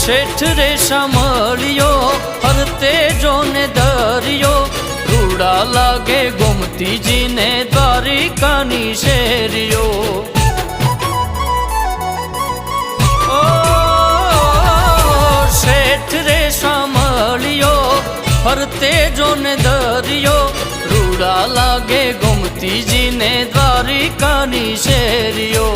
શેઠ રે સાંભળ્યો ફરતે જોને દરિયો રૂડા લાગે ગોમતીજીને દ્વારિકાની શેરીઓ શેઠ રે સાંભળ્યો ફરતે જોને દરિયો રૂડા લાગે ગોમતીજીને દ્વારિકાની શેરીઓ